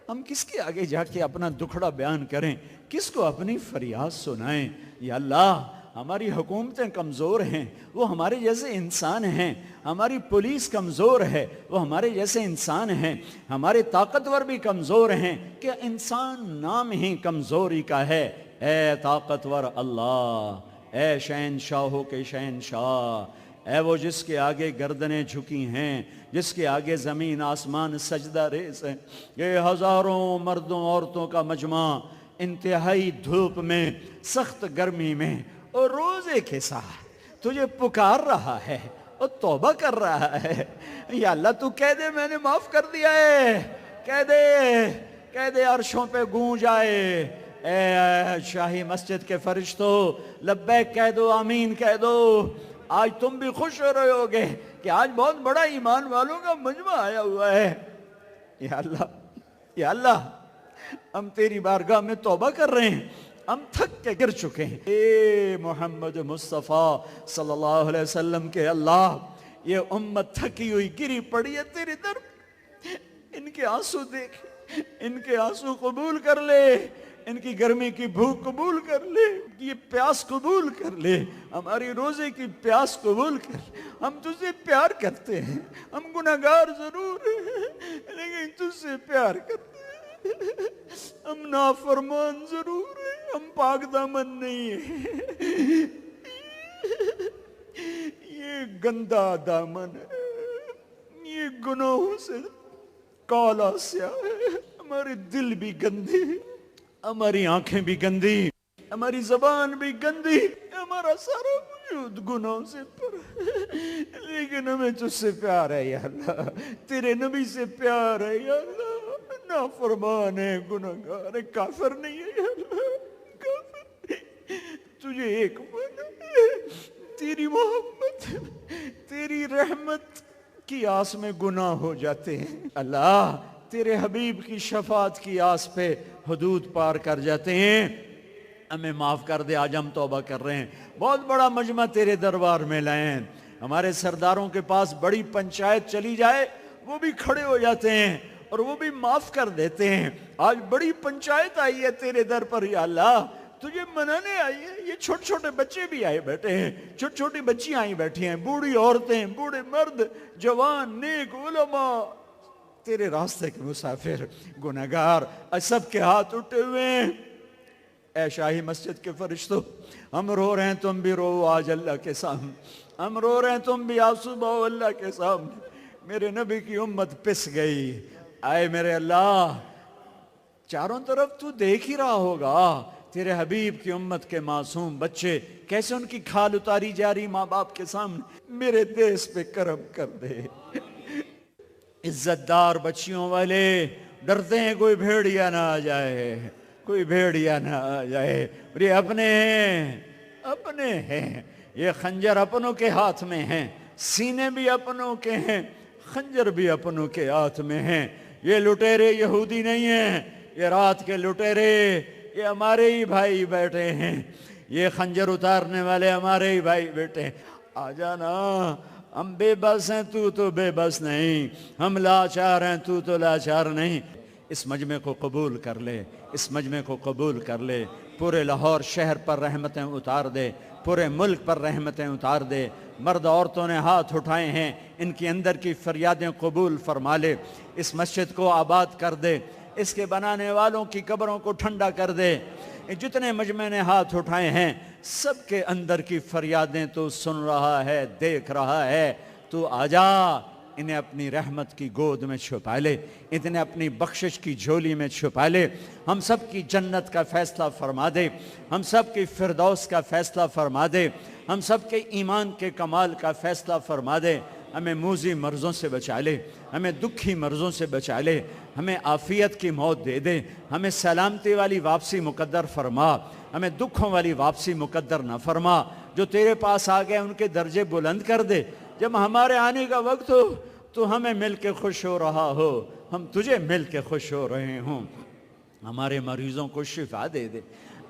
ہم کس کے آگے جا کے اپنا دکھڑا بیان کریں، کس کو اپنی فریاد سنائیں؟ یا اللہ ہماری حکومتیں کمزور ہیں، وہ ہمارے جیسے انسان ہیں، ہماری پولیس کمزور ہے، وہ ہمارے جیسے انسان ہیں، ہمارے طاقتور بھی کمزور ہیں کہ انسان نام ہی کمزوری کا ہے۔ اے طاقتور اللہ، اے شہنشاہوں کے شہنشاہ، اے وہ جس کے آگے گردنیں جھکی ہیں، جس کے آگے زمین آسمان سجدہ ریز ہے، یہ ہزاروں مردوں عورتوں کا مجمع انتہائی دھوپ میں، سخت گرمی میں اور روزے کے ساتھ تجھے پکار رہا ہے اور توبہ کر رہا ہے۔ یا اللہ تو کہہ دے میں نے معاف کر دیا ہے، کہہ دے عرشوں پہ گونج آئے۔ اے شاہی مسجد کے فرشتوں لبیک کہہ دو، آمین کہہ دو۔ آج تم بھی خوش ہو رہے ہوگے کہ آج بہت بڑا ایمان والوں کا مجمع آیا ہوا ہے۔ یا اللہ، یا اللہ ہم تیری بارگاہ میں توبہ کر رہے ہیں، ہم تھک کے گر چکے ہیں۔ اے محمد مصطفیٰ صلی اللہ علیہ وسلم کے اللہ، یہ امت تھکی ہوئی گری پڑی ہے تیری در، ان کے آنسو دیکھ، ان کے آنسو قبول کر لے، ان کی گرمی کی بھوک قبول کر لے، یہ پیاس قبول کر لے، ہماری روزے کی پیاس قبول کر لے۔ ہم تجھ سے پیار کرتے ہیں، ہم گناہگار ضرور ہیں لیکن تجھ سے پیار کرتے ہیں، ہم نافرمان ضرور ہیں، ہم پاک دامن نہیں ہیں، یہ گندا دامن ہے، یہ گناہوں سے کالا سیاہ ہے، ہمارے دل بھی گندے، ہماری آنکھیں بھی گندی، ہماری زبان بھی گندی، ہمارا سارا وجود گناہوں سے پر ہے، لیکن ہمیں تجھ سے پیار ہے یا اللہ، تیرے نبی سے پیار ہے یا اللہ، نافرمان ہے، گناہگار ہے، کافر نہیں ہے یا اللہ، کافر نہیں، تجھے ایک مانا ہے، تیری محبت، تیری رحمت کی آس میں گناہ ہو جاتے ہیں اللہ، تیرے حبیب کی شفاعت کی آس پہ حدود پار کر جاتے ہیں، ہمیں معاف کر دے، آج ہم توبہ کر رہے ہیں، بہت بڑا مجمع تیرے دربار میں لائے ہیں، ہمارے سرداروں کے پاس بڑی پنچایت چلی جائے وہ بھی کھڑے ہو جاتے ہیں اور وہ بھی معاف کر دیتے ہیں، آج بڑی پنچایت آئی ہے تیرے در پر یا اللہ، تجھے منانے آئی ہے، یہ چھوٹے چھوٹے بچے بھی آئے بیٹھے ہیں، چھوٹی چھوٹی بچیاں آئی بیٹھی ہیں، بوڑھی عورتیں، بوڑھے مرد، جوان، نیک، علماء، تیرے راستے کے مسافر، گناہگار، سب کے ہاتھ اٹھے ہوئے ہیں، اے شاہی مسجد کے فرشتوں، ہم رو رہے ہیں تم بھی رو آج اللہ کے سامنے، ہم رو رہے ہیں تم بھی آنسو بہو اللہ کے سامنے، میرے نبی کی امت پس گئی، آئے میرے اللہ، چاروں طرف تو دیکھ ہی رہا ہوگا، تیرے حبیب کی امت کے معصوم بچے کیسے ان کی کھال اتاری جا رہی ماں باپ کے سامنے، میرے دیس پہ کرم کر دے، عزت دار بچیوں والے ڈرتے ہیں کوئی بھیڑیا نہ آ جائے، کوئی بھیڑیا نہ آ جائے، یہ اپنے ہیں، یہ خنجر اپنوں کے ہاتھ میں ہیں، سینے بھی اپنوں کے ہیں، خنجر بھی اپنوں کے ہاتھ میں ہیں، یہ لٹیرے یہودی نہیں ہیں، یہ رات کے لٹیرے، یہ ہمارے ہی بھائی بیٹھے ہیں، یہ خنجر اتارنے والے ہمارے ہی بھائی بیٹھے ہیں، آ جانا، ہم بے بس ہیں تو بے بس نہیں، ہم لاچار ہیں تو لاچار نہیں، اس مجمع کو قبول کر لے، اس مجمع کو قبول کر لے، پورے لاہور شہر پر رحمتیں اتار دے، پورے ملک پر رحمتیں اتار دے، مرد عورتوں نے ہاتھ اٹھائے ہیں، ان کی اندر کی فریادیں قبول فرما لے، اس مسجد کو آباد کر دے، اس کے بنانے والوں کی قبروں کو ٹھنڈا کر دے، جتنے مجمع نے ہاتھ اٹھائے ہیں سب کے اندر کی فریادیں تو سن رہا ہے، دیکھ رہا ہے، تو آجا انہیں اپنی رحمت کی گود میں چھپا لے، انہیں اپنی بخشش کی جھولی میں چھپا لے، ہم سب کی جنت کا فیصلہ فرما دے، ہم سب کی فردوس کا فیصلہ فرما دے، ہم سب کے ایمان کے کمال کا فیصلہ فرما دے، ہمیں موذی مرضوں سے بچا لے، ہمیں دکھی مرضوں سے بچا لے، ہمیں عافیت کی موت دے دے، ہمیں سلامتی والی واپسی مقدر فرما، ہمیں دکھوں والی واپسی مقدر نہ فرما، جو تیرے پاس آ گئے ان کے درجے بلند کر دے، جب ہمارے آنے کا وقت ہو تو ہمیں مل کے خوش ہو رہا ہو، ہم تجھے مل کے خوش ہو رہے ہوں، ہمارے مریضوں کو شفا دے دے،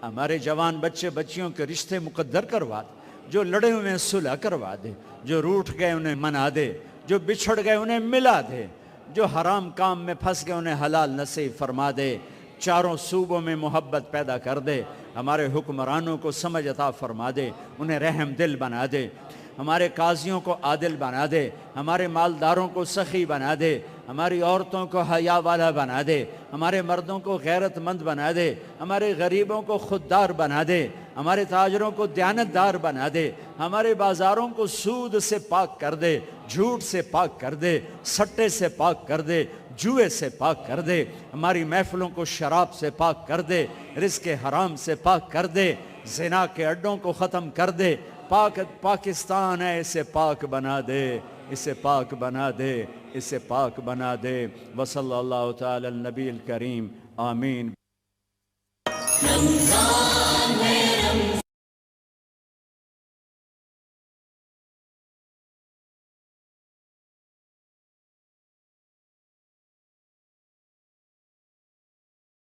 ہمارے جوان بچے بچیوں کے رشتے مقدر کروا دے، جو لڑے ہوئے صلح کروا دے، جو روٹھ گئے انہیں منا دے، جو بچھڑ گئے انہیں ملا دے، جو حرام کام میں پھنس گئے انہیں حلال نصیب فرما دے، چاروں صوبوں میں محبت پیدا کر دے، ہمارے حکمرانوں کو سمجھ عطا فرما دے، انہیں رحم دل بنا دے، ہمارے قاضیوں کو عادل بنا دے، ہمارے مالداروں کو سخی بنا دے، ہماری عورتوں کو حیا والا بنا دے، ہمارے مردوں کو غیرت مند بنا دے، ہمارے غریبوں کو خوددار بنا دے، ہمارے تاجروں کو دیانتدار بنا دے، ہمارے بازاروں کو سود سے پاک کر دے، جھوٹ سے پاک کر دے، سٹے سے پاک کر دے، جوئے سے پاک کر دے، ہماری محفلوں کو شراب سے پاک کر دے، رزق حرام سے پاک کر دے، زنا کے اڈوں کو ختم کر دے، پاکستان ہے اسے پاک بنا دے، اسے پاک بنا دے، اسے پاک بنا دے، وصلی اللہ تعالی النبی الکریم، آمین۔ رمضان ہے رمضان